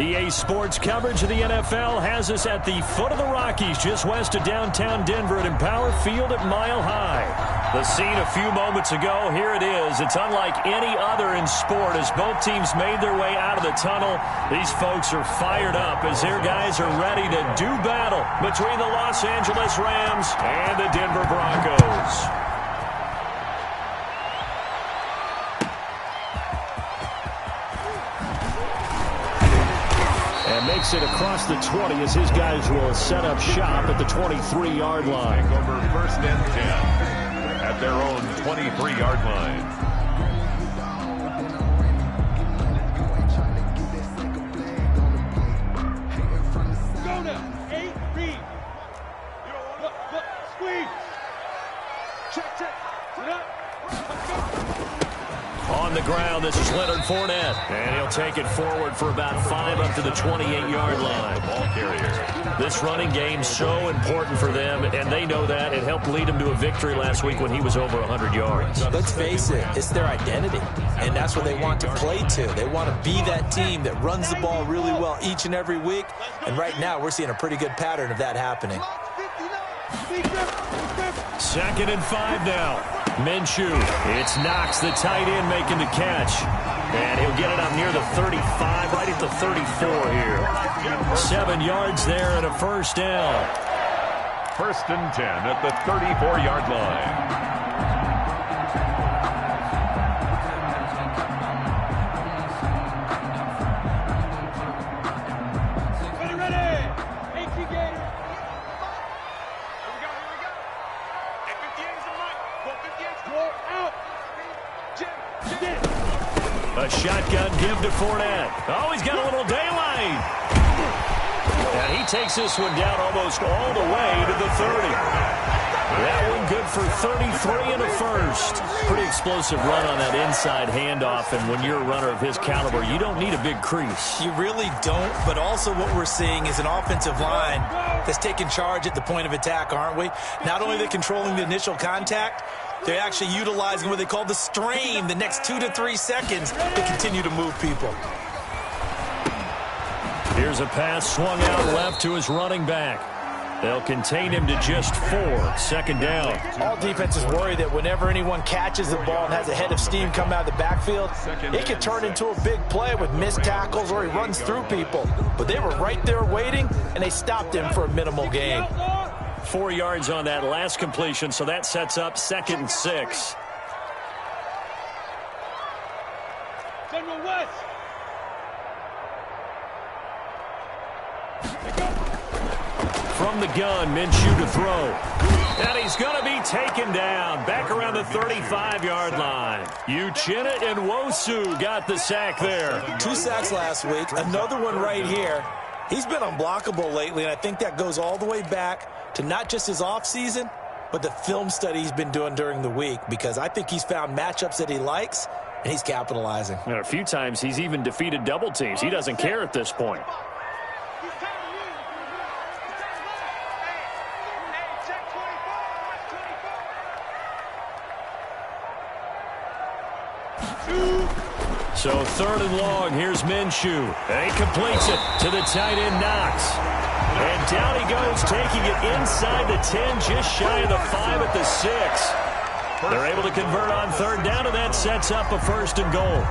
EA Sports coverage of the NFL has us at the foot of the Rockies, just west of downtown Denver at Empower Field at Mile High. The scene a few moments ago, here it is. It's unlike any other in sport as both teams made their way out of the tunnel. These folks are fired up as their guys are ready to do battle between the Los Angeles Rams and the Denver Broncos. Makes it across the 20 as his guys will set up shop at the 23-yard line. Over first and 10 at their own 23-yard line. Go now, 8 read. Look, squeeze. Check. On the ground, this is Leonard Fournette. And he'll take it forward for about 5 up to the 28-yard line. Ball carrier. This running game so important for them, and they know that. It helped lead them to a victory last week when he was over 100 yards. Let's face it, it's their identity, and that's what they want to play to. They want to be that team that runs the ball really well each and every week, and right now we're seeing a pretty good pattern of that happening. 2nd and 5 now. Minshew. It's Knox, the tight end, making the catch. And he'll get it up near the 35, right at the 34 here. 7 yards there and a first down. 1st and 10 at the 34-yard line. A shotgun give to Fournette. Oh, he's got a little daylight. And he takes this one down almost all the way to the 30. That one good for 33 and a first. Pretty explosive run on that inside handoff, and when you're a runner of his caliber, you don't need a big crease. You really don't, but also what we're seeing is an offensive line that's taking charge at the point of attack, aren't we? Not only are they controlling the initial contact, they're actually utilizing what they call the strain the next 2 to 3 seconds to continue to move people. Here's a pass swung out left to his running back. They'll contain him to just 4. 2nd down. All defenses worry that whenever anyone catches the ball and has a head of steam come out of the backfield, it can turn into a big play with missed tackles or he runs through people. But they were right there waiting, and they stopped him for a minimal gain. 4 yards on that last completion, so that sets up 2nd and 6. General West. From the gun, Minshew to throw. And he's going to be taken down back around the 35-yard line. Uchenna and Nwosu got the sack there. 2 sacks last week, another one right here. He's been unblockable lately, and I think that goes all the way back to not just his offseason, but the film study he's been doing during the week, because I think he's found matchups that he likes, and he's capitalizing. And a few times he's even defeated double teams. He doesn't care at this point. So 3rd and long, here's Minshew. And he completes it to the tight end, Knox. And down he goes, taking it inside the 10, just shy of the 5 at the 6. They're able to convert on 3rd down, and that sets up a 1st and goal.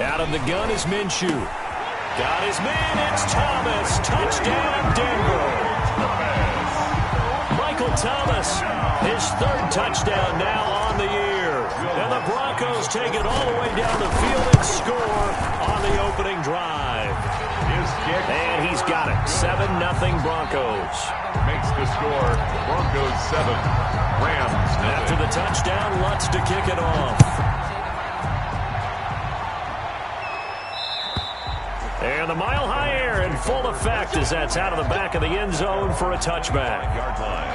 Out of the gun is Minshew. Got his man, it's Thomas. Touchdown, Denver. Michael Thomas, his 3rd touchdown now on the year. And the Broncos take it all the way down the field and score on the opening drive. And he's got it. 7-0 Broncos. Makes the score. Broncos 7. Rams 9. After the touchdown, Lutz to kick it off. And the Mile High Air in full effect as that's out of the back of the end zone for a touchback. Yard line.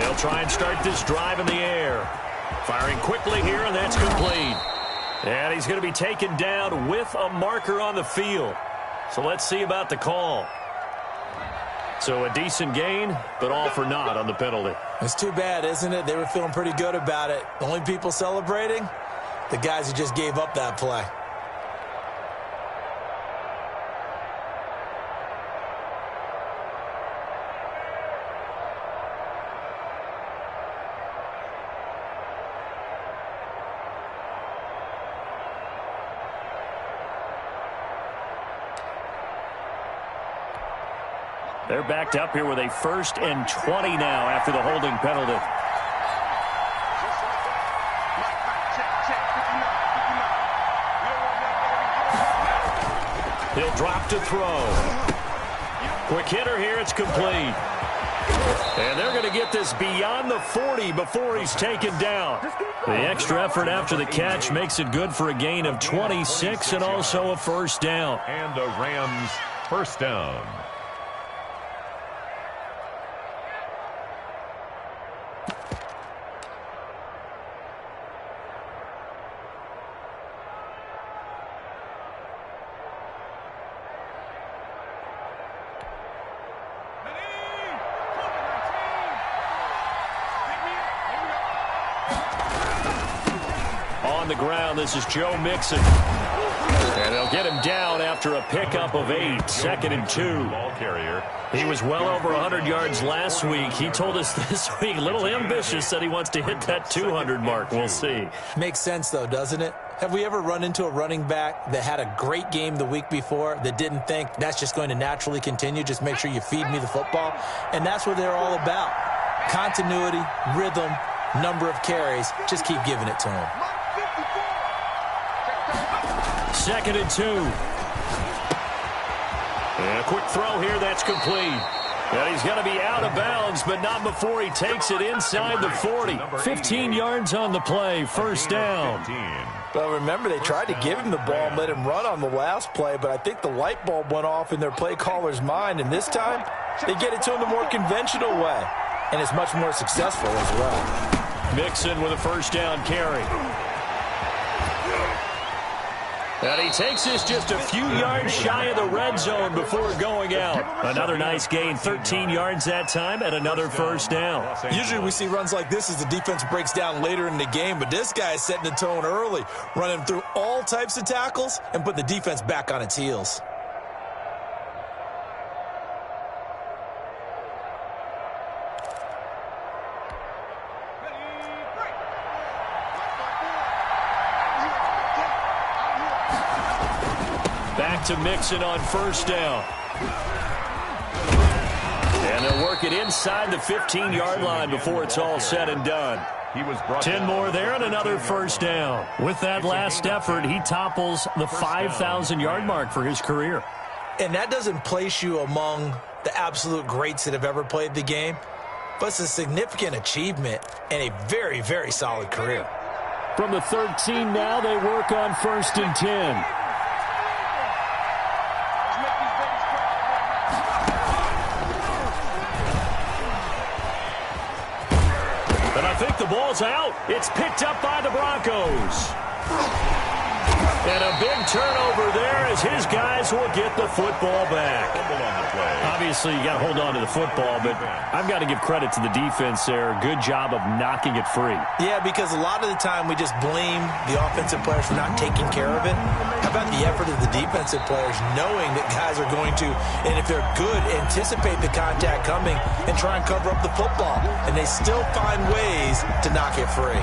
They'll try and start this drive in the air. Firing quickly here, and that's complete. And he's going to be taken down with a marker on the field. So let's see about the call. So a decent gain, but all for naught on the penalty. It's too bad, isn't it? They were feeling pretty good about it. The only people celebrating, the guys who just gave up that play. They're backed up here with a 1st and 20 now after the holding penalty. He'll drop to throw. Quick hitter here, it's complete. And they're going to get this beyond the 40 before he's taken down. The extra effort after the catch makes it good for a gain of 26 and also a 1st down. And the Rams 1st down. On the ground, this is Joe Mixon. And they'll get him down after a pickup of 8, 2nd and 2. Ball carrier. He was well over 100 yards last week. He told us this week, a little ambitious, said he wants to hit that 200 mark. We'll see. Makes sense, though, doesn't it? Have we ever run into a running back that had a great game the week before that didn't think that's just going to naturally continue? Just make sure you feed me the football. And that's what they're all about. Continuity, rhythm, number of carries. Just keep giving it to him. 2nd and 2. And a quick throw here, that's complete. And he's going to be out of bounds, but not before he takes it inside the 40. 15 yards on the play, 1st down. Well, remember, they tried to give him the ball and let him run on the last play, but I think the light bulb went off in their play caller's mind, and this time they get it to him the more conventional way, and it's much more successful as well. Mixon with a 1st down carry. And he takes this just a few yards shy of the red zone before going out. Another nice gain, 13 yards that time, and another 1st down. Usually we see runs like this as the defense breaks down later in the game, but this guy is setting the tone early, running through all types of tackles and put the defense back on its heels. Back to Mixon on 1st down. And they'll work it inside the 15-yard line before it's all said and done. 10 more there and another 1st down. With that last effort, he topples the 5,000-yard mark for his career. And that doesn't place you among the absolute greats that have ever played the game, but it's a significant achievement and a very, very solid career. From the 13 now, they work on 1st and 10. I think the ball's out. It's picked up by the Broncos. And a big turnover there as his guys will get the football back. Obviously, you got to hold on to the football, but I've got to give credit to the defense there. Good job of knocking it free. Yeah, because a lot of the time we just blame the offensive players for not taking care of it. How about the effort of the defensive players knowing that guys are going to, and if they're good, anticipate the contact coming and try and cover up the football. And they still find ways to knock it free.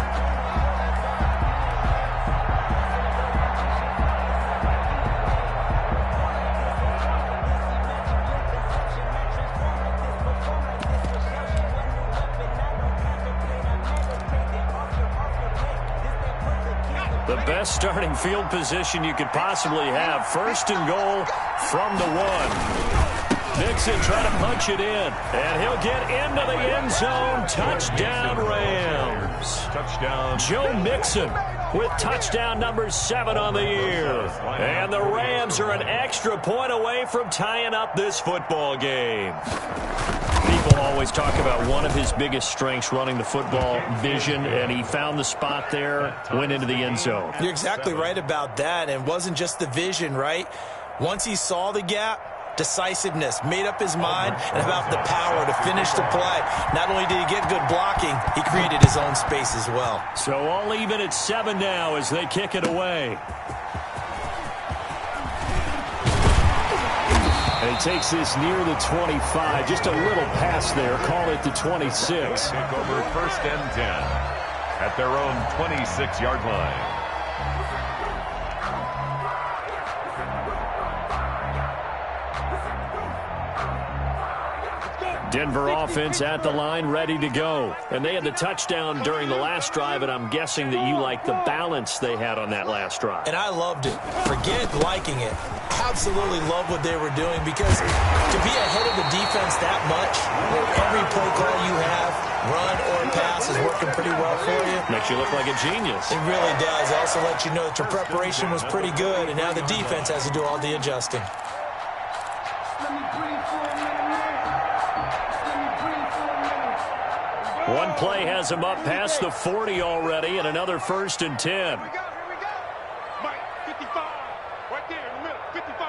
The best starting field position you could possibly have. 1st and goal from the 1. Mixon trying to punch it in. And he'll get into the end zone. Touchdown, Rams. Touchdown. Joe Mixon with touchdown number 7 on the year. And the Rams are an extra point away from tying up this football game. People always talk about one of his biggest strengths running the football, vision, and he found the spot there, went into the end zone. You're exactly right about that, and it wasn't just the vision, right? Once he saw the gap, decisiveness, made up his mind, and about the power to finish the play. Not only did he get good blocking, he created his own space as well. So all even at 7 now as they kick it away. And he takes this near the 25. Just a little pass there. Call it the 26. Take over 1st and 10 at their own 26-yard line. Denver offense at the line, ready to go. And they had the touchdown during the last drive, and I'm guessing that you like the balance they had on that last drive. And I loved it. Forget liking it. Absolutely love what they were doing, because to be ahead of the defense that much, where every play call you have, run or pass, is working pretty well for you. Makes you look like a genius. It really does. Also let you know that your preparation was pretty good, and now the defense has to do all the adjusting. One play has him up past the 40 already, and another 1st and 10. Here we go. Mike, 55. Right there in the middle. 55.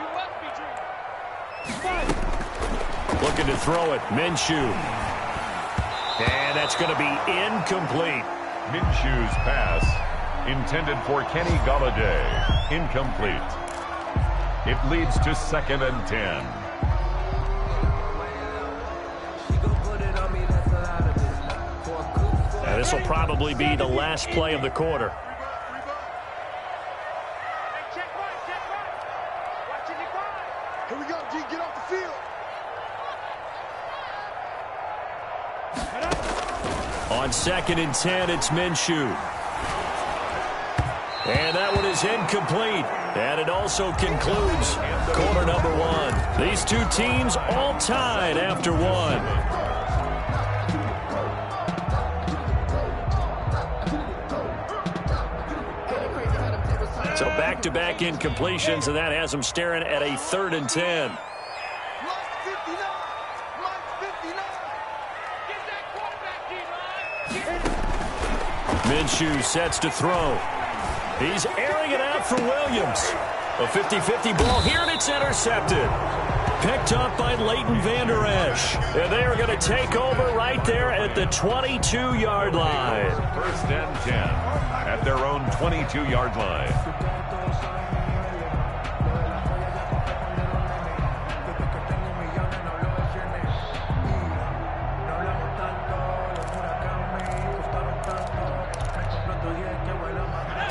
You must be dreaming. Looking to throw it. Minshew. And that's going to be incomplete. Minshew's pass, intended for Kenny Golladay, incomplete. It leads to 2nd and 10. This will probably be the last play of the quarter. Hey, check right. Watching your guard. Here we go, G. Get off the field. On 2nd and 10, it's Minshew. And that one is incomplete. And it also concludes quarter number 1. These two teams all tied after 1. So back-to-back incompletions, and that has them staring at a 3rd and 10. Minshew sets to throw. He's airing it out for Williams. A 50-50 ball here, and it's intercepted. Picked up by Leighton Vander Esch. And they are going to take over right there at the 22-yard line. 1st and 10 at their own 22-yard line.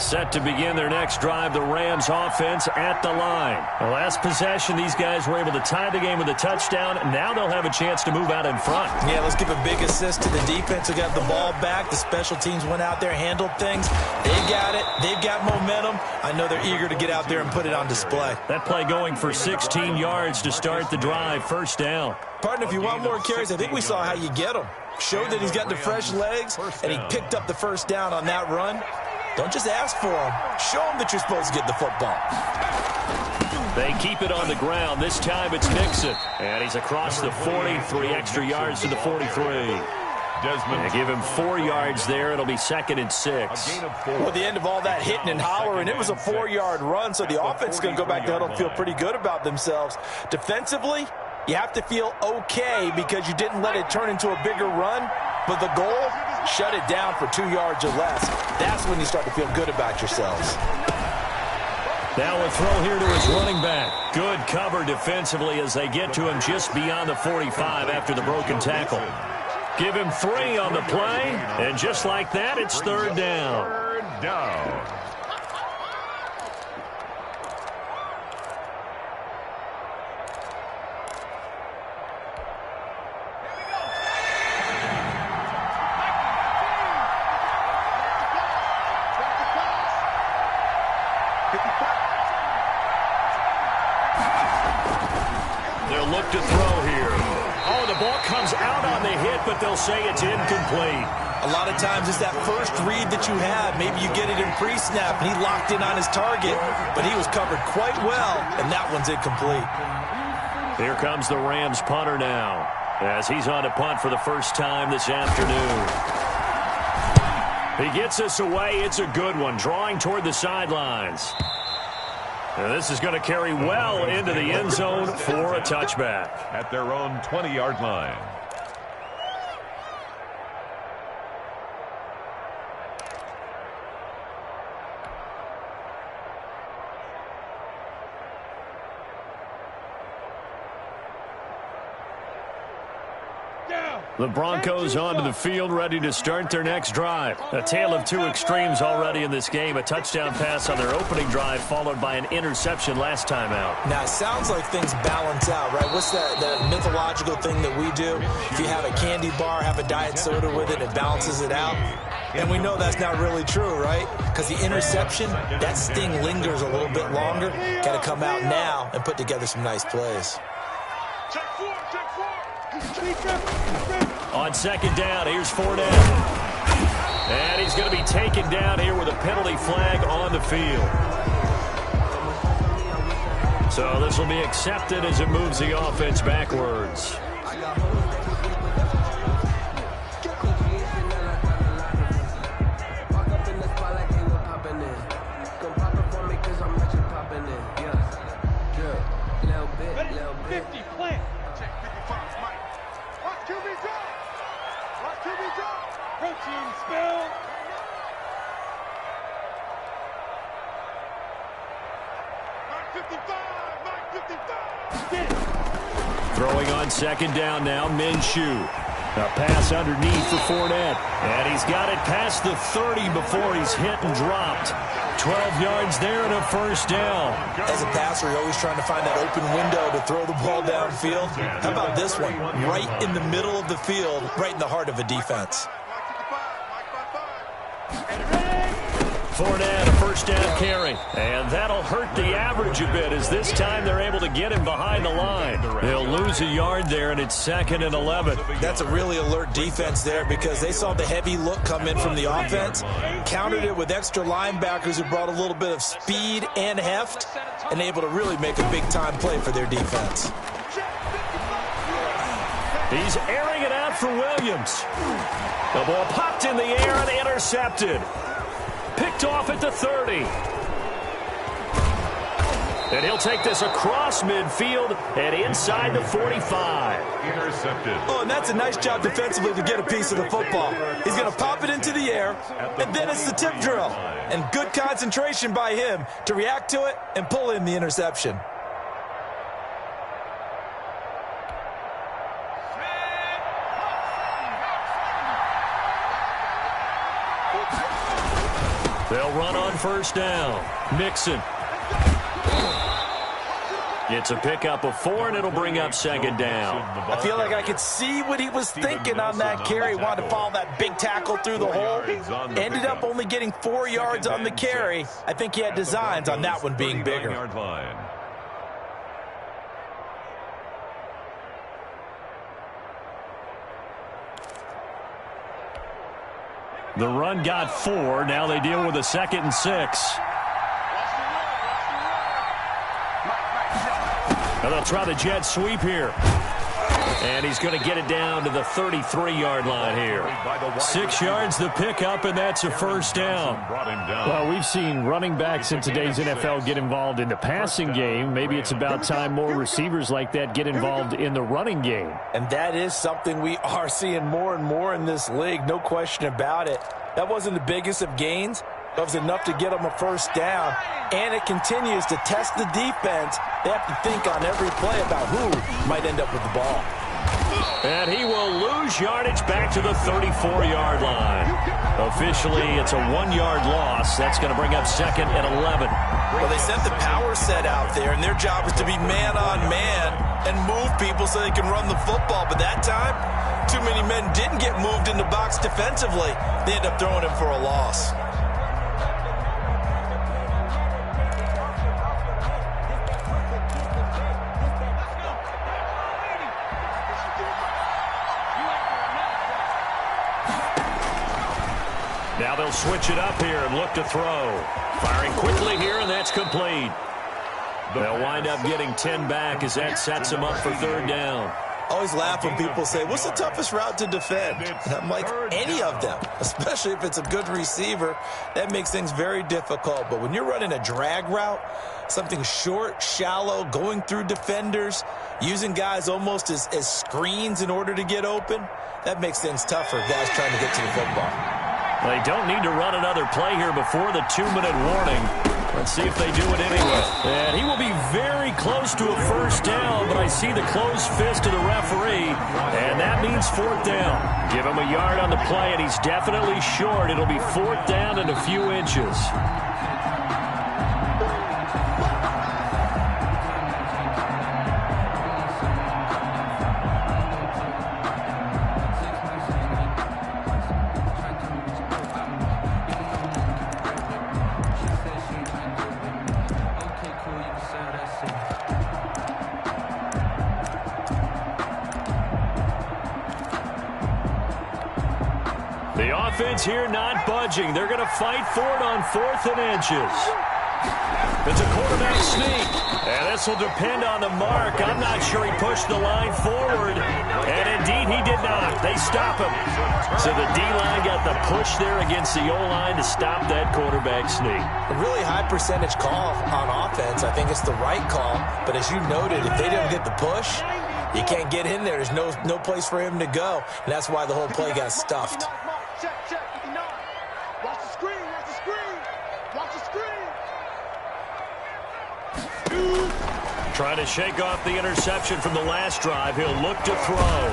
Set to begin their next drive, the Rams offense at the line. The last possession, these guys were able to tie the game with a touchdown. Now they'll have a chance to move out in front. Yeah, let's give a big assist to the defense who got the ball back. The special teams went out there, handled things. They got it. They've got momentum. I know they're eager to get out there and put it on display. That play going for 16 yards to start the drive. 1st down. Partner, if you want more carries, I think we saw how you get them. Showed that he's got the fresh legs, and he picked up the 1st down on that run. Don't just ask for them. Show them that you're supposed to get the football. They keep it on the ground. This time it's Nixon. And he's across the 40, 3 extra yards to the 43. They give him 4 yards there. It'll be 2nd and 6. Well, the end of all that hitting and hollering, it was a 4-yard run, so the offense is going to go back to huddle and feel pretty good about themselves. Defensively, you have to feel okay because you didn't let it turn into a bigger run, but the goal, shut it down for 2 yards or less. That's when you start to feel good about yourselves. Now a throw here to his running back. Good cover defensively as they get to him just beyond the 45 after the broken tackle. Give him 3 on the play, and just like that, it's 3rd down. 3rd down. They'll look to throw here. Oh, the ball comes out on the hit, but they'll say it's incomplete. A lot of times it's that first read that you have. Maybe you get it in pre-snap, and he locked in on his target, but he was covered quite well, and that one's incomplete. Here comes the Rams punter now. as he's on to punt for the first time this afternoon. He gets us away. It's a good one, drawing toward the sidelines. And this is going to carry well into the end zone for a touchback. At their own 20-yard line. The Broncos onto the field, ready to start their next drive. A tale of two extremes already in this game. A touchdown pass on their opening drive, followed by an interception last time out. Now, it sounds like things balance out, right? What's that mythological thing that we do? If you have a candy bar, have a diet soda with it, it balances it out. And we know that's not really true, right? Because the interception, that sting lingers a little bit longer. Got to come out now and put together some nice plays. On second down, here's Fournette. And he's going to be taken down here with a penalty flag on the field. So this will be accepted as it moves the offense backwards. Throwing on second down now, Minshew. A pass underneath for Fournette. And he's got it past the 30 before he's hit and dropped. 12 yards there and a first down. As a passer, you're always trying to find that open window to throw the ball downfield. How about this one? Right in the middle of the field, right in the heart of a defense. Fournette, a first down carry. And that'll hurt the average a bit as this time they're able to get him behind the line. They'll lose a yard there, and it's 2nd and 11. That's a really alert defense there because they saw the heavy look come in from the offense, countered it with extra linebackers who brought a little bit of speed and heft, and able to really make a big-time play for their defense. He's airing it out for Williams. The ball popped in the air and intercepted. Picked off at the 30. And he'll take this across midfield and inside the 45. Intercepted. Oh, and that's a nice job defensively to get a piece of the football. He's going to pop it into the air, and then it's the tip drill. And good concentration by him to react to it and pull in the interception. They'll run on first down. Mixon. It's a pickup of 4, and it'll bring up second down. I feel like I could see what he was thinking on that carry. Wanted to follow that big tackle through the hole. Ended up only getting 4 yards on the carry. I think he had designs on that one being bigger. The run got 4. Now they deal with a 2nd and 6. Now they'll try the jet sweep here. And he's going to get it down to the 33-yard line here. 6 yards the pickup, and that's a first down. Well, we've seen running backs in today's NFL get involved in the passing game. Maybe it's about time more receivers like that get involved in the running game. And that is something we are seeing more and more in this league, no question about it. That wasn't the biggest of gains. That was enough to get them a first down. And it continues to test the defense. They have to think on every play about who might end up with the ball. And he will lose yardage back to the 34-yard line. Officially, it's a 1-yard loss. That's going to bring up 2nd and 11. Well, they sent the power set out there, and their job is to be man-on-man and move people so they can run the football. But that time, too many men didn't get moved in the box defensively. They end up throwing him for a loss. Now they'll switch it up here and look to throw. Firing quickly here, and that's complete. They'll wind up getting 10 back as that sets them up for 3rd down. Always laugh when people say, what's the toughest route to defend? And I'm like, any of them, especially if it's a good receiver. That makes things very difficult. But when you're running a drag route, something short, shallow, going through defenders, using guys almost as screens in order to get open, that makes things tougher, guys trying to get to the football. They don't need to run another play here before the 2-minute warning. Let's see if they do it anyway. And he will be very close to a first down, but I see the closed fist of the referee, and that means 4th down. Give him a yard on the play, and he's definitely short. It'll be 4th down and a few inches. The offense here not budging. They're going to fight for it on 4th and inches. It's a quarterback sneak. And this will depend on the mark. I'm not sure he pushed the line forward. And indeed, he did not. They stop him. So the D-line got the push there against the O-line to stop that quarterback sneak. A really high percentage call on offense. I think it's the right call. But as you noted, if they didn't get the push, you can't get in there. There's no place for him to go. And that's why the whole play got stuffed. Check, 59. Watch the screen, watch the screen. Watch the screen. Trying to shake off the interception from the last drive. He'll look to throw.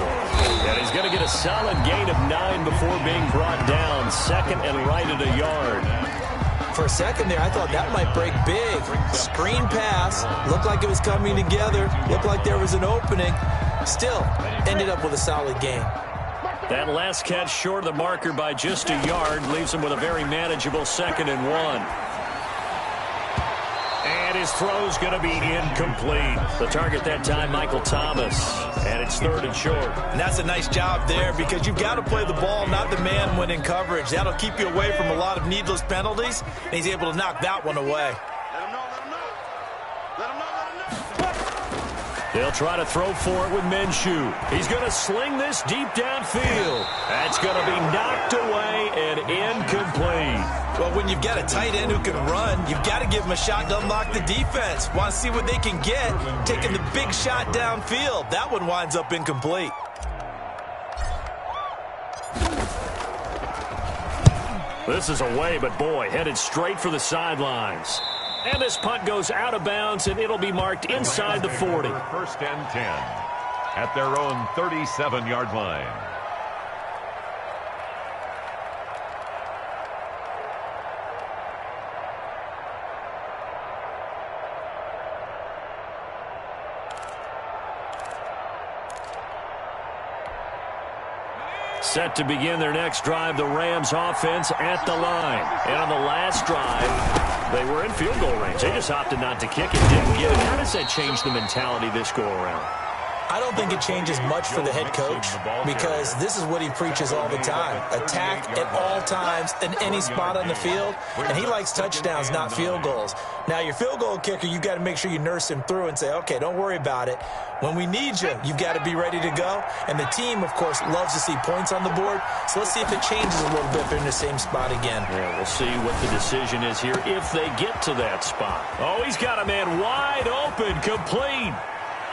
And he's going to get a solid gain of 9 before being brought down. 2nd and right at a yard. For a second there, I thought that might break big. Screen pass. Looked like it was coming together. Looked like there was an opening. Still, ended up with a solid gain. That last catch short of the marker by just a yard leaves him with a very manageable 2nd and 1. And his throw's going to be incomplete. The target that time, Michael Thomas. And it's 3rd and short. And that's a nice job there because you've got to play the ball, not the man when in coverage. That'll keep you away from a lot of needless penalties. And he's able to knock that one away. They'll try to throw for it with Minshew. He's going to sling this deep downfield. That's going to be knocked away and incomplete. Well, when you've got a tight end who can run, you've got to give him a shot to unlock the defense. Want to see what they can get, taking the big shot downfield. That one winds up incomplete. This is away, but boy, headed straight for the sidelines. And this punt goes out of bounds, and it'll be marked inside the 40. 1st and 10 at their own 37-yard line. Set to begin their next drive, the Rams offense at the line. And on the last drive, they were in field goal range. They just opted not to kick it, didn't get it. How does that change the mentality this go around? I don't think it changes much for the head coach because this is what he preaches all the time. Attack at all times in any spot on the field, and he likes touchdowns, not field goals. Now, your field goal kicker, you've got to make sure you nurse him through and say, okay, don't worry about it. When we need you, you've got to be ready to go. And the team, of course, loves to see points on the board. So let's see if it changes a little bit if they're in the same spot again. Yeah, we'll see what the decision is here if they get to that spot. Oh, he's got a man wide open, complete.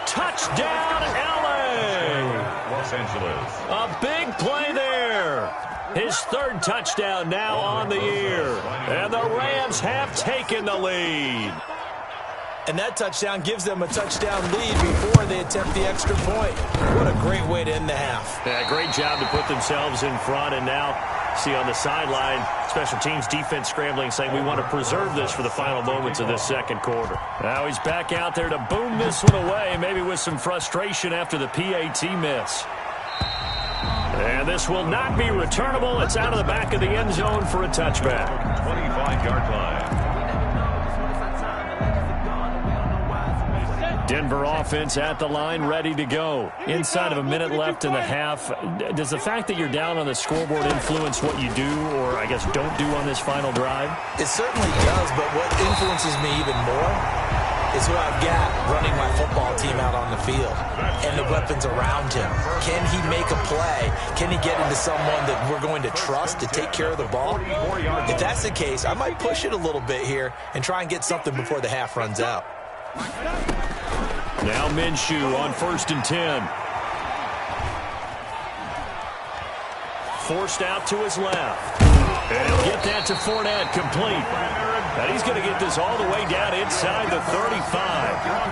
Touchdown, L.A. Los Angeles. A big play there. His 3rd touchdown now on the year. And the Rams have taken the lead. And that touchdown gives them a touchdown lead before they attempt the extra point. What a great way to end the half. Yeah, great job to put themselves in front. And now, see on the sideline, special teams defense scrambling, saying we want to preserve this for the final moments of this 2nd quarter. Now he's back out there to boom this one away, maybe with some frustration after the PAT miss. And this will not be returnable. It's out of the back of the end zone for a touchback. 25-yard line. Denver offense at the line, ready to go. Inside of a minute left in the half. Does the fact that you're down on the scoreboard influence what you do, or I guess don't do on this final drive? It certainly does, but what influences me even more is who I've got running my football team out on the field and the weapons around him. Can he make a play? Can he get into someone that we're going to trust to take care of the ball? If that's the case, I might push it a little bit here and try and get something before the half runs out. Now Minshew on 1st and 10. Forced out to his left. And he'll get that to Fournette, complete. And he's going to get this all the way down inside the 35.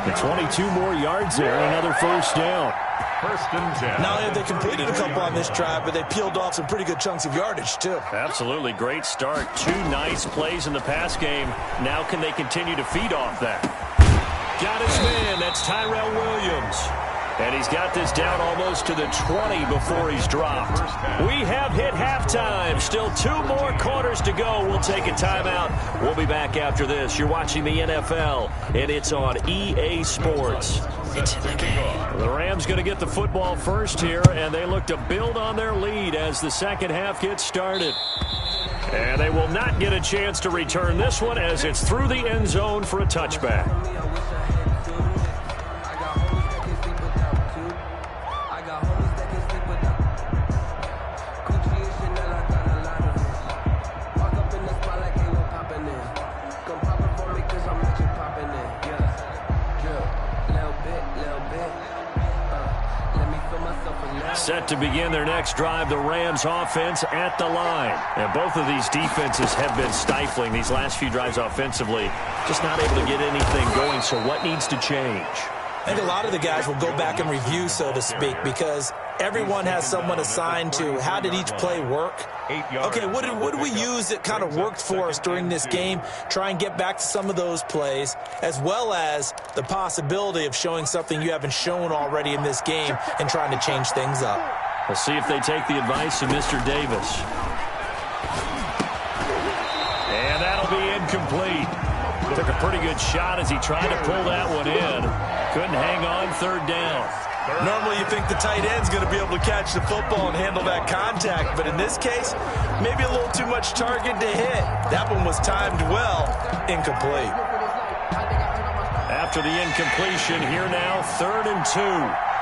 And 22 more yards there, another first down. 1st and 10. Not only have they completed a couple on this drive, but they peeled off some pretty good chunks of yardage, too. Absolutely great start. 2 nice plays in the pass game. Now can they continue to feed off that? Got his man. That's Tyrell Williams. And he's got this down almost to the 20 before he's dropped. We have hit halftime. Still 2 more quarters to go. We'll take a timeout. We'll be back after this. You're watching the NFL, and it's on EA Sports. It's in the game. The Rams going to get the football first here, and they look to build on their lead as the second half gets started. And they will not get a chance to return this one as it's through the end zone for a touchback. Set to begin their next drive, the Rams offense at the line. And both of these defenses have been stifling these last few drives offensively. Just not able to get anything going, so what needs to change? I think a lot of the guys will go back and review, so to speak, because everyone has someone assigned to how did each play work. Okay, what did we use that kind of worked for us during this game? Try and get back to some of those plays, as well as the possibility of showing something you haven't shown already in this game and trying to change things up. We'll see if they take the advice of Mr. Davis. And that'll be incomplete. Took a pretty good shot as he tried to pull that one in. Couldn't hang on, 3rd down. Normally you think the tight end's going to be able to catch the football and handle that contact, but in this case, maybe a little too much target to hit. That one was timed well, incomplete. After the incompletion, here now, 3rd and 2.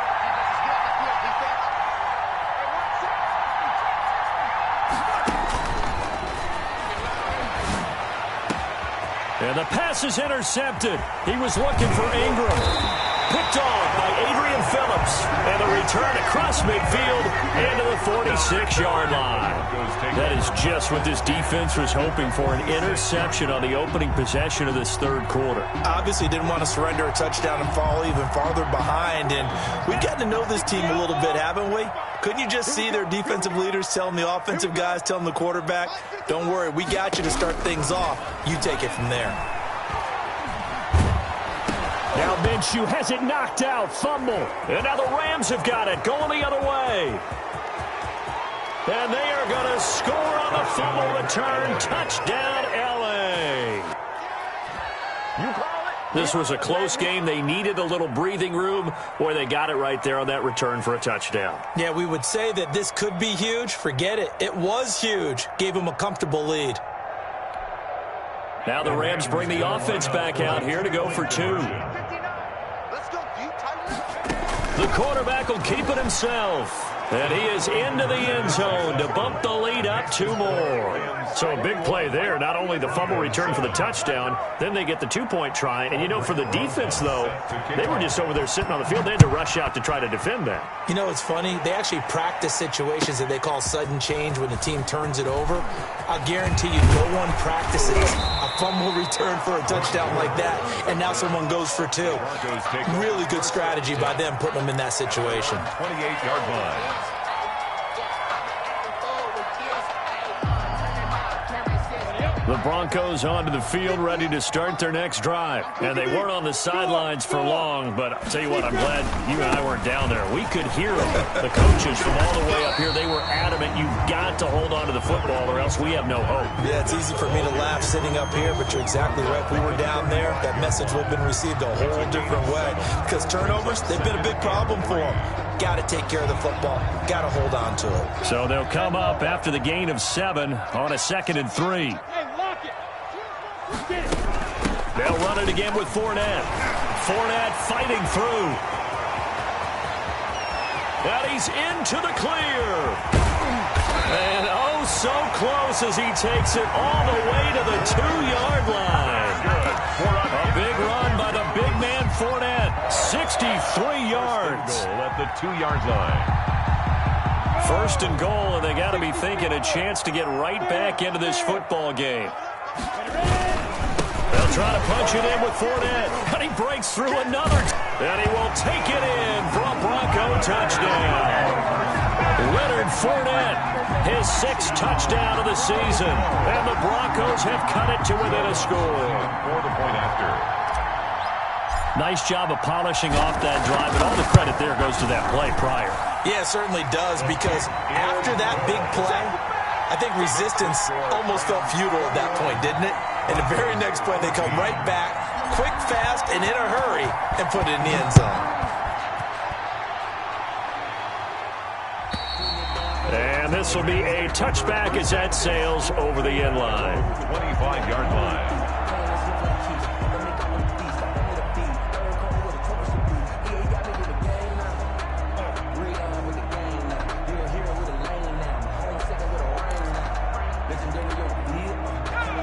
And the pass is intercepted. He was looking for Ingram. Picked off by Adrian Phillips. And the return across midfield into the 46-yard line. That is just what this defense was hoping for, an interception on the opening possession of this 3rd quarter. Obviously didn't want to surrender a touchdown and fall even farther behind. And we've gotten to know this team a little bit, haven't we? Couldn't you just see their defensive leaders telling the offensive guys, telling the quarterback, don't worry, we got you to start things off. You take it from there. Now Minshew has it knocked out, fumble. And now the Rams have got it, going the other way. And they are going to score on the fumble return. Touchdown, L.A. This was a close game. They needed a little breathing room, or they got it right there on that return for a touchdown. Yeah, we would say that this could be huge. Forget it. It was huge. Gave them a comfortable lead. Now the Rams bring the offense back out here to go for 2. The quarterback will keep it himself. And he is into the end zone to bump the lead up 2 more. So a big play there. Not only the fumble return for the touchdown, then they get the 2-point try. And, you know, for the defense, though, they were just over there sitting on the field. They had to rush out to try to defend that. You know, it's funny. They actually practice situations that they call sudden change when the team turns it over. I guarantee you no one practices a fumble return for a touchdown like that, and now someone goes for 2. Really good strategy by them putting them in that situation. 28-yard line. The Broncos onto the field, ready to start their next drive. And they weren't on the sidelines for long, but I'll tell you what, I'm glad you and I weren't down there. We could hear them. The coaches from all the way up here, they were adamant, you've got to hold on to the football or else we have no hope. Yeah, it's easy for me to laugh sitting up here, but you're exactly right. If we were down there, that message would have been received a whole different way. Because turnovers, they've been a big problem for them. Got to take care of the football. Got to hold on to it. So they'll come up after the gain of 7 on a 2nd and 3. They'll run it again with Fournette. Fournette fighting through. And he's into the clear. And oh, so close as he takes it all the way to the 2-yard line. A big run by the big man Fournette. 63 yards. Goal at the 2-yard line. First and goal, and they got to be thinking a chance to get right back into this football game. They'll try to punch it in with Fournette, and he breaks through another. And he will take it in for a Bronco touchdown. Leonard Fournette, his 6th touchdown of the season, and the Broncos have cut it to within a score. For the point after. Nice job of polishing off that drive, and all the credit there goes to that play prior. Yeah, it certainly does, because after that big play, I think resistance almost felt futile at that point, didn't it? And the very next play, they come right back, quick, fast, and in a hurry, and put it in the end zone. And this will be a touchback as that sails over the end line. 25-yard line.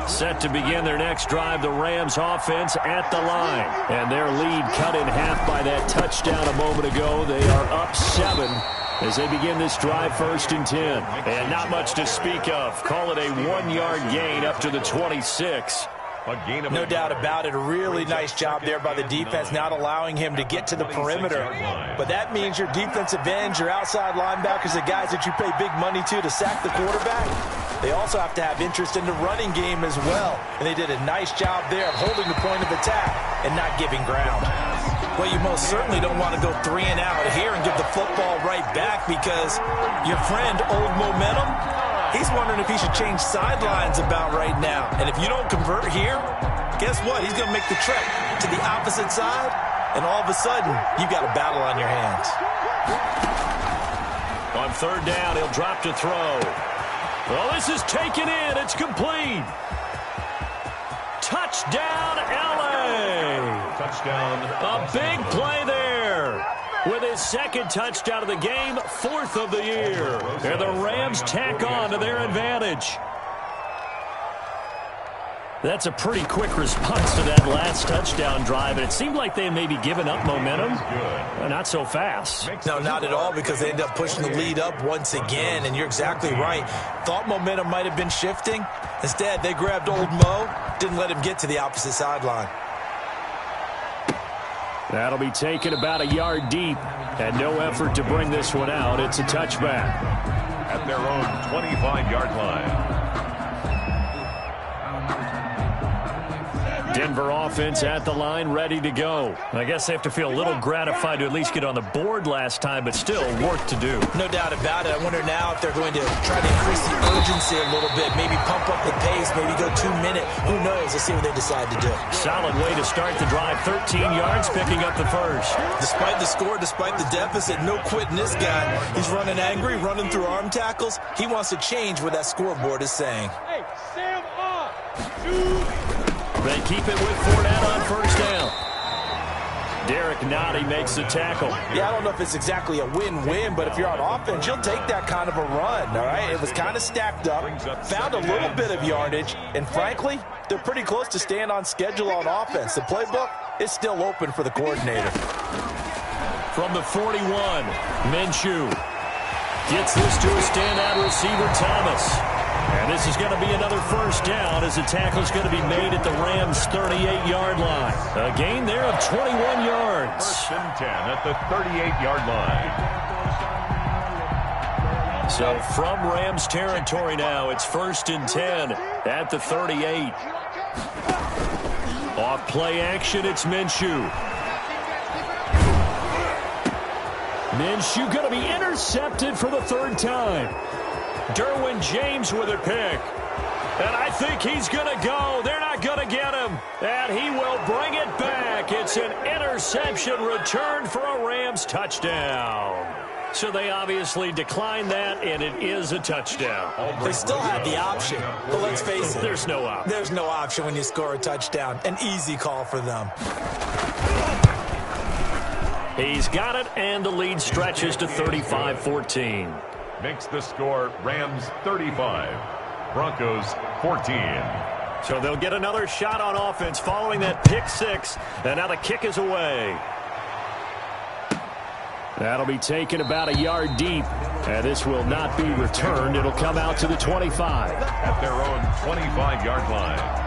Set to begin their next drive, the Rams offense at the line. And their lead cut in half by that touchdown a moment ago. They are up 7 as they begin this drive, 1st and 10. And not much to speak of. Call it a 1-yard gain up to the 26. No doubt about it. A really nice job there by the defense, not allowing him to get to the perimeter. But that means your defensive ends, your outside linebackers, the guys that you pay big money to sack the quarterback, they also have to have interest in the running game as well. And they did a nice job there of holding the point of attack and not giving ground. Well, you most certainly don't want to go 3 and out here and give the football right back, because your friend, Old Momentum, he's wondering if he should change sidelines about right now. And if you don't convert here, guess what? He's going to make the trek to the opposite side, and all of a sudden, you've got a battle on your hands. On 3rd down, he'll drop to throw. Well, this is taken in. It's complete. Touchdown, L.A. Touchdown. A big play there. With his 2nd touchdown of the game, 4th of the year. And the Rams tack on to their advantage. That's a pretty quick response to that last touchdown drive. And it seemed like they had maybe given up momentum. Not so fast. No, not at all, because they end up pushing the lead up once again. And you're exactly right. Thought momentum might have been shifting. Instead, they grabbed Old Mo, didn't let him get to the opposite sideline. That'll be taken about a yard deep, and no effort to bring this one out. It's a touchback. At their own 25-yard line. Denver offense at the line, ready to go. I guess they have to feel a little gratified to at least get on the board last time, but still work to do. No doubt about it. I wonder now if they're going to try to increase the urgency a little bit, maybe pump up the pace, maybe go 2-minute. Who knows? Let's see what they decide to do. Solid way to start the drive. 13 yards, picking up the first. Despite the score, despite the deficit, no quitting this guy. He's running angry, running through arm tackles. He wants to change what that scoreboard is saying. Hey, Sam up. They keep it with Fournette on 1st down. Derek Nottie makes the tackle. Yeah, I don't know if it's exactly a win-win, but if you're on offense, you'll take that kind of a run, all right? It was kind of stacked up, found a little bit of yardage, and frankly, they're pretty close to staying on schedule on offense. The playbook is still open for the coordinator. From the 41, Minshew gets this to a standout receiver, Thomas. And this is going to be another 1st down, as the tackle is going to be made at the Rams' 38-yard line. A gain there of 21 yards. 1st and 10 at the 38-yard line. So from Rams territory now, it's 1st and 10 at the 38. Off play action, it's Minshew. Minshew going to be intercepted for the 3rd time. Derwin James with a pick. And I think he's going to go. They're not going to get him. And he will bring it back. It's an interception return for a Rams touchdown. So they obviously declined that, and it is a touchdown. They still had the option, but let's face it. There's no option. There's no option when you score a touchdown. An easy call for them. He's got it, and the lead stretches to 35-14. Makes the score Rams 35, Broncos 14. So they'll get another shot on offense following that pick six, and now the kick is away. That'll be taken about a yard deep, and this will not be returned. It'll come out to the 25. At their own 25-yard line.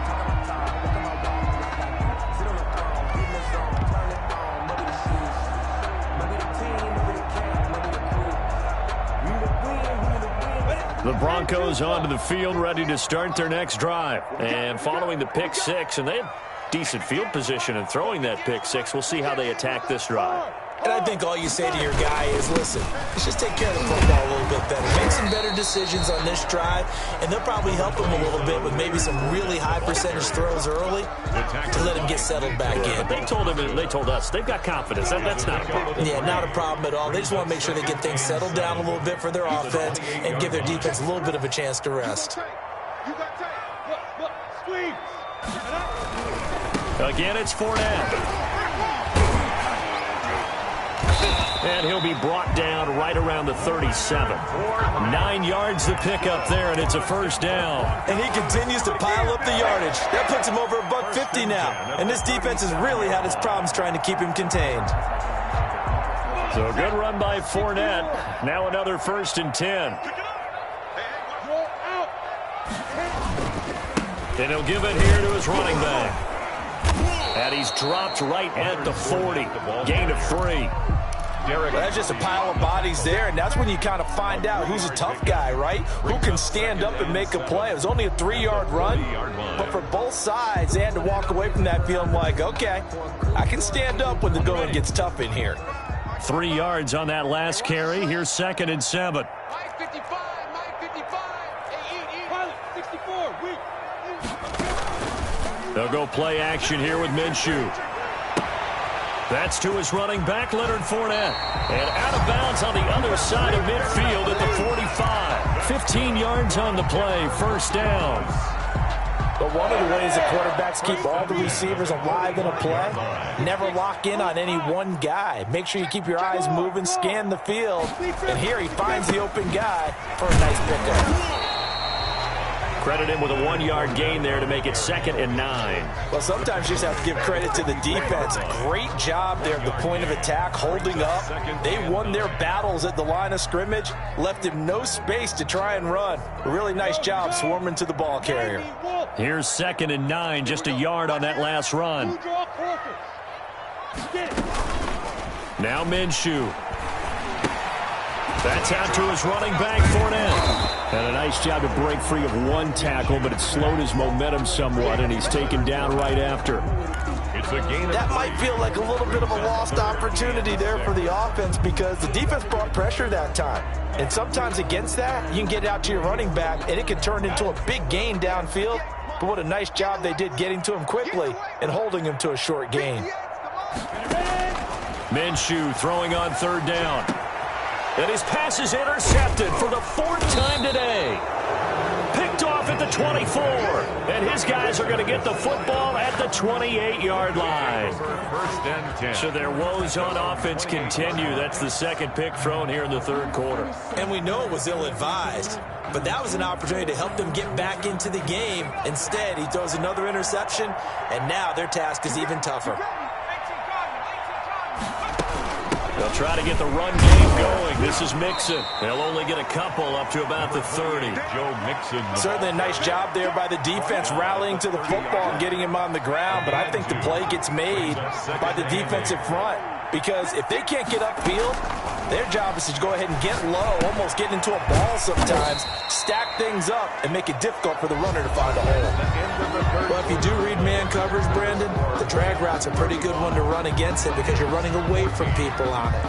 The Broncos onto the field, ready to start their next drive. And following the pick six, and they have decent field position in throwing that pick six. We'll see how they attack this drive. And I think all you say to your guy is, listen, let's just take care of the football a little bit better. Make some better decisions on this drive, and they'll probably help him a little bit with maybe some really high percentage throws early to let him get settled back in. They told us they've got confidence. That's not a problem. Yeah, not a problem at all. They just want to make sure they get things settled down a little bit for their offense and give their defense a little bit of a chance to rest. Again, it's Fournette. And he'll be brought down right around the 37. 9 yards to pick up there, and it's a first down. And he continues to pile up the yardage. That puts him over $150 now. And this defense has really had its problems trying to keep him contained. So a good run by Fournette. Now another 1st and 10. And he'll give it here to his running back. And he's dropped right at the 40. Gain of 3. Well, that's just a pile of bodies there, and that's when you kind of find out who's a tough guy, right? Who can stand up and make a play. It was only a 3-yard run, but for both sides, they had to walk away from that feeling like, okay, I can stand up when the going gets tough in here. 3 yards on that last carry. Here's 2nd and 7. They'll go play action here with Minshew. That's to his running back, Leonard Fournette. And out of bounds on the other side of midfield at the 45. 15 yards on the play, first down. But one of the ways the quarterbacks keep all the receivers alive in a play, never lock in on any one guy. Make sure you keep your eyes moving, scan the field. And here he finds the open guy for a nice pickup. Credit him with a 1-yard gain there to make it 2nd and 9. Well, sometimes you just have to give credit to the defense. Great job there at the point of attack, holding up. They won their battles at the line of scrimmage, left him no space to try and run. A really nice job swarming to the ball carrier. Here's 2nd and 9, just a yard on that last run. Now Minshew. That's out to his running back, Fournette. And a nice job to break free of one tackle, but it slowed his momentum somewhat, and he's taken down right after. It's a gain. That might feel like a little bit of a lost opportunity there for the offense because the defense brought pressure that time. And sometimes against that, you can get out to your running back, and it can turn into a big gain downfield. But what a nice job they did getting to him quickly and holding him to a short gain. Minshew throwing on 3rd down. And his pass is intercepted for the 4th time today. Picked off at the 24. And his guys are going to get the football at the 28-yard line. 1st and 10. So their woes on offense continue. That's the 2nd pick thrown here in the 3rd quarter. And we know it was ill-advised. But that was an opportunity to help them get back into the game. Instead, he throws another interception. And now their task is even tougher. They'll try to get the run game going. This is Mixon. They'll only get a couple up to about the 30. Joe Mixon. Certainly a nice job there by the defense rallying to the football and getting him on the ground. But I think the play gets made by the defensive front. Because if they can't get upfield, their job is to go ahead and get low, almost get into a ball sometimes, stack things up, and make it difficult for the runner to find a hole. Well, if you do read man coverage, Brandon, the drag route's a pretty good one to run against it because you're running away from people on it.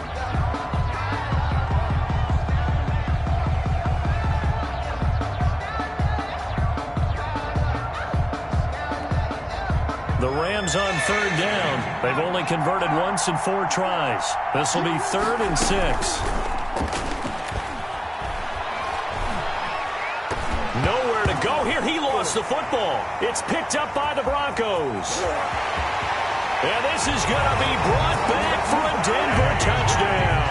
The Rams on 3rd down. They've only converted once in 4 tries. This will be 3rd and 6. Nowhere to go here. He lost the football. It's picked up by the Broncos. And this is going to be brought back for a Denver touchdown.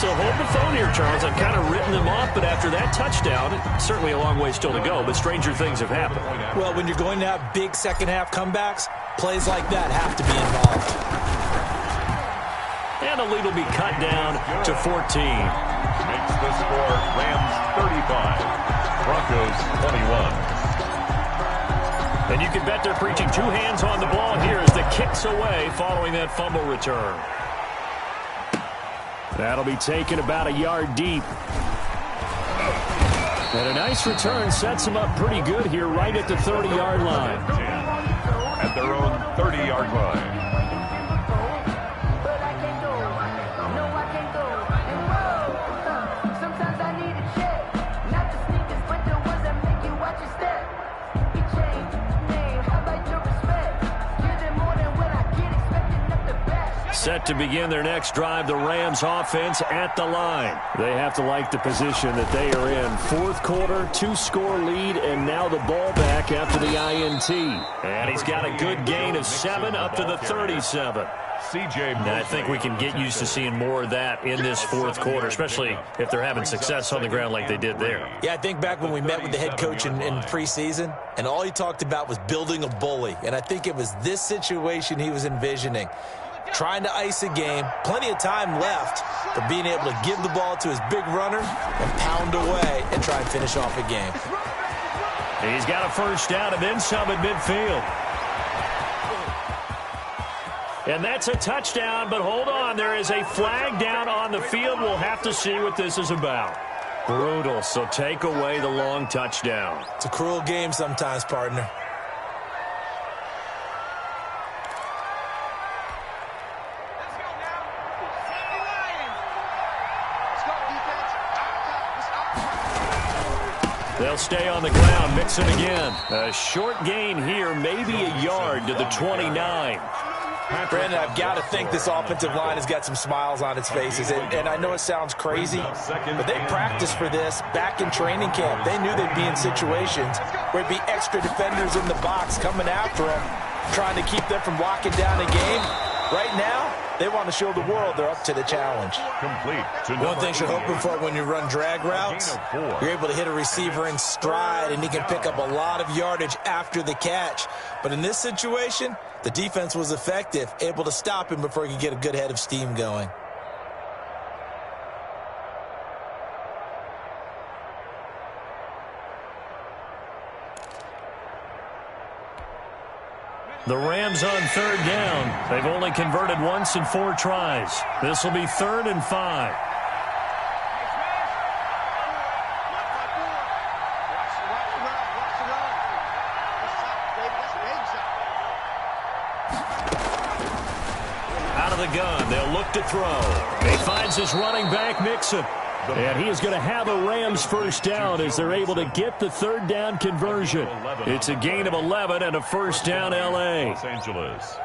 So hold the phone here, Charles. I've kind of written them off, but after that touchdown, certainly a long way still to go, but stranger things have happened. Well, when you're going to have big second-half comebacks, plays like that have to be involved. And the lead will be cut down to 14. Makes the score Rams 35, Broncos 21. And you can bet they're preaching two hands on the ball here as the kick's away following that fumble return. That'll be taken about a yard deep. And a nice return sets them up pretty good here right at the 30-yard line. At their own 30-yard line. Set to begin their next drive, the Rams offense at the line. They have to like the position that they are in. Fourth quarter, 2-score lead, and now the ball back after the INT. And he's got a good gain of 7 up to the 37. Now, I think we can get used to seeing more of that in this fourth quarter, especially if they're having success on the ground like they did there. Yeah, I think back when we met with the head coach in preseason, and all he talked about was building a bully. And I think it was this situation he was envisioning. Trying to ice a game, plenty of time left, but being able to give the ball to his big runner and pound away and try and finish off a game. He's got a first down and then some at midfield. And that's a touchdown, but hold on, there is a flag down on the field. We'll have to see what this is about. Brutal, so take away the long touchdown. It's a cruel game sometimes, partner. They'll stay on the ground, mix it again. A short gain here, maybe a yard to the 29. Brandon, I've got to think this offensive line has got some smiles on its faces. And I know it sounds crazy, but they practiced for this back in training camp. They knew they'd be in situations where it'd be extra defenders in the box coming after them, trying to keep them from locking down a game. Right now, they want to show the world they're up to the challenge. One thing you're hoping for when you run drag routes, you're able to hit a receiver in stride, and he can pick up a lot of yardage after the catch. But in this situation, the defense was effective, able to stop him before he could get a good head of steam going. The Rams on third down. They've only converted once in 4 tries. This will be 3rd and 5. Out of the gun, they'll look to throw. He finds his running back, Mixon. And he is going to have a Rams first down as they're able to get the 3rd down conversion. It's a gain of 11 and a first down, L.A. Los Angeles.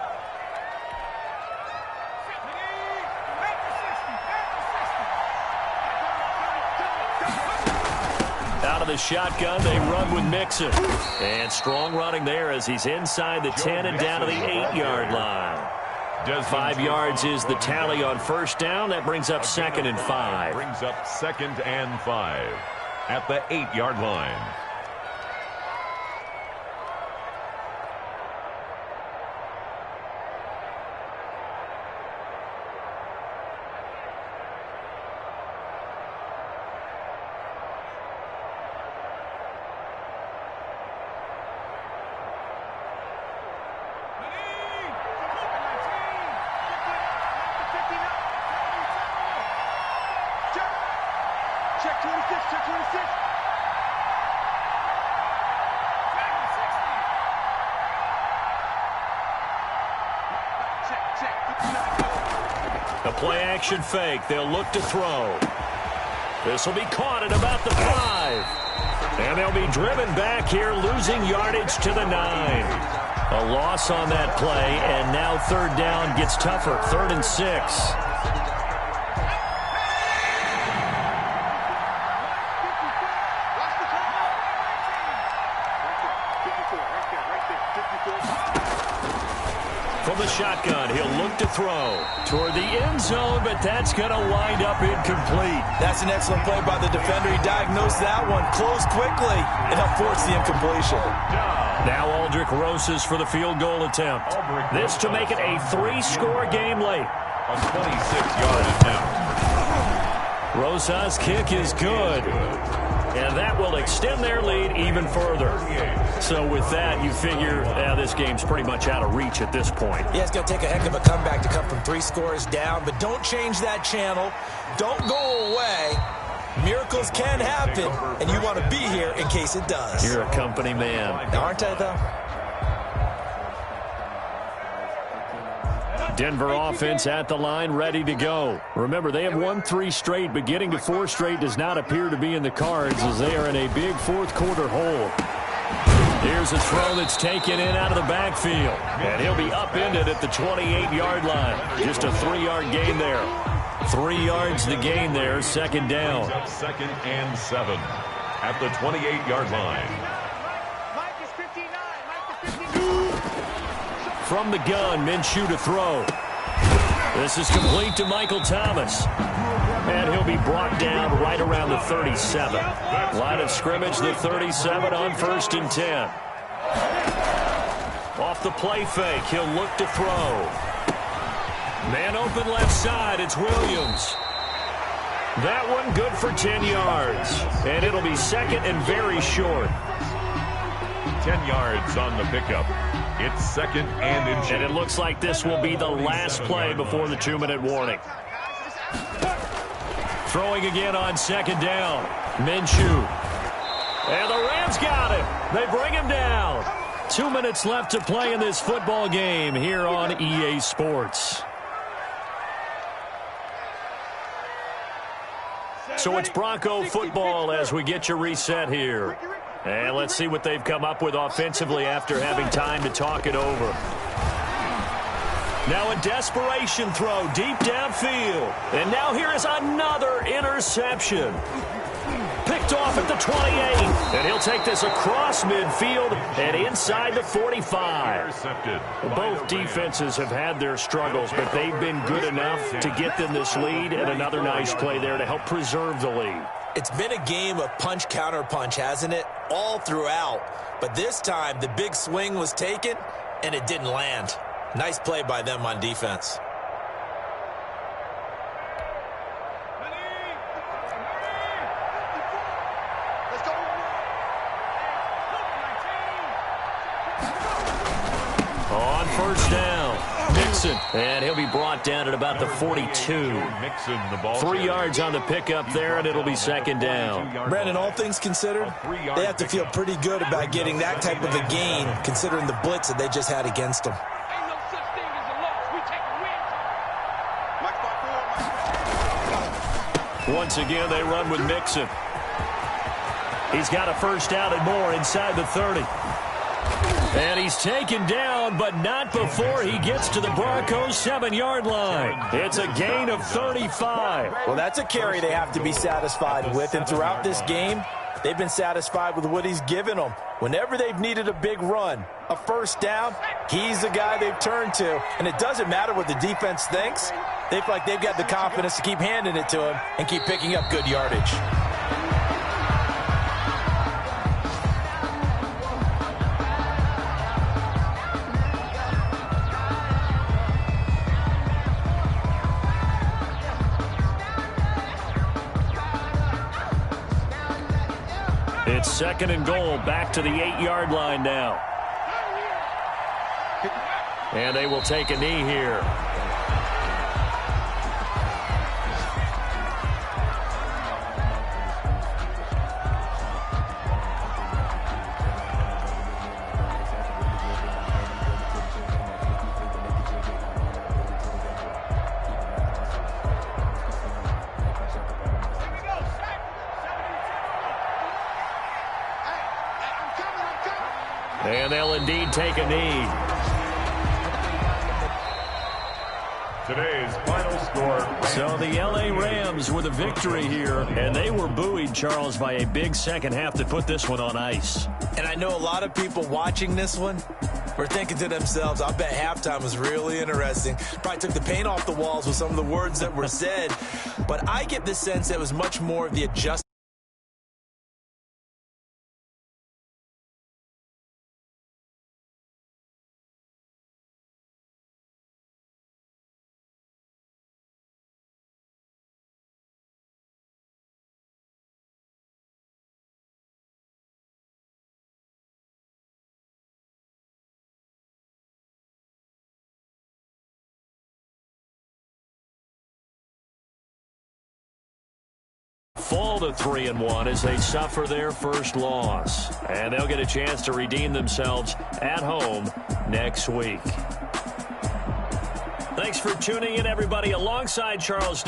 Out of the shotgun, they run with Mixon. And strong running there as he's inside the 10 and down to the 8-yard line. 5 yards is the tally on first down. That brings up 2nd and 5. Brings up 2nd and 5 at the 8-yard line. Check 26, check 26. A play-action fake. They'll look to throw. This will be caught at about the 5. And they'll be driven back here, losing yardage to the 9. A loss on that play, and now 3rd down gets tougher. 3rd and 6. the shotgun. He'll look to throw toward the end zone, but that's going to wind up incomplete. That's an excellent play by the defender. He diagnosed that one, closed quickly, and helped force the incompletion. Now Aldrich Rosas for the field goal attempt. This to make it a 3-score game late. A 26-yard attempt. Rosas' kick is good. And that will extend their lead even further. So with that, you figure this game's pretty much out of reach at this point. Yeah, it's going to take a heck of a comeback to come from 3 scores down, but don't change that channel. Don't go away. Miracles can happen, and you want to be here in case it does. You're a company man. Aren't I, though? Denver offense at the line, ready to go. Remember, they have won 3 straight, but getting to 4 straight does not appear to be in the cards as they are in a big fourth-quarter hole. Here's a throw that's taken in out of the backfield, and he'll be upended at the 28-yard line. Just a 3-yard gain there. 3 yards the gain there, second down. 2nd and 7 at the 28-yard line. From the gun, Minshew to throw. This is complete to Michael Thomas. And he'll be brought down right around the 37. Line of scrimmage, the 37 on 1st and 10. Off the play fake, he'll look to throw. Man open left side, it's Williams. That one good for 10 yards. And it'll be second and very short. 10 yards on the pickup. It's 2nd and inches. And it looks like this will be the last play before the 2-minute warning. Throwing again on 2nd down. Minshew. And the Rams got him. They bring him down. 2 minutes left to play in this football game here on EA Sports. So it's Bronco football as we get you reset here. And let's see what they've come up with offensively after having time to talk it over. Now a desperation throw deep downfield. And now here is another interception. Picked off at the 28. And he'll take this across midfield and inside the 45. Both defenses have had their struggles, but they've been good enough to get them this lead. And another nice play there to help preserve the lead. It's been a game of punch-counter-punch, hasn't it? All throughout. But this time, the big swing was taken, and it didn't land. Nice play by them on defense. On 1st down, Mixon. And he'll be brought down at about the 42. 3 yards on the pickup there, and it'll be 2nd down. Brandon, all things considered, they have to feel pretty good about getting that type of a gain, considering the blitz that they just had against them. Once again, they run with Mixon. He's got a 1st down and more inside the 30. And he's taken down, but not before he gets to the Broncos' 7-yard line. It's a gain of 35. Well, that's a carry they have to be satisfied with. And throughout this game, they've been satisfied with what he's given them. Whenever they've needed a big run, a 1st down, he's the guy they've turned to. And it doesn't matter what the defense thinks. They feel like they've got the confidence to keep handing it to him and keep picking up good yardage. It's 2nd and goal, back to the 8-yard line now. And they will take a knee here. And they'll indeed take a knee. Today's final score. So the L.A. Rams with a victory here, and they were buoyed, Charles, by a big second half that put this one on ice. And I know a lot of people watching this one, were thinking to themselves, I bet halftime was really interesting. Probably took the paint off the walls with some of the words that were said. But I get the sense that it was much more of the adjustment. Fall to 3-1 as they suffer their first loss. And they'll get a chance to redeem themselves at home next week. Thanks for tuning in, everybody. Alongside Charles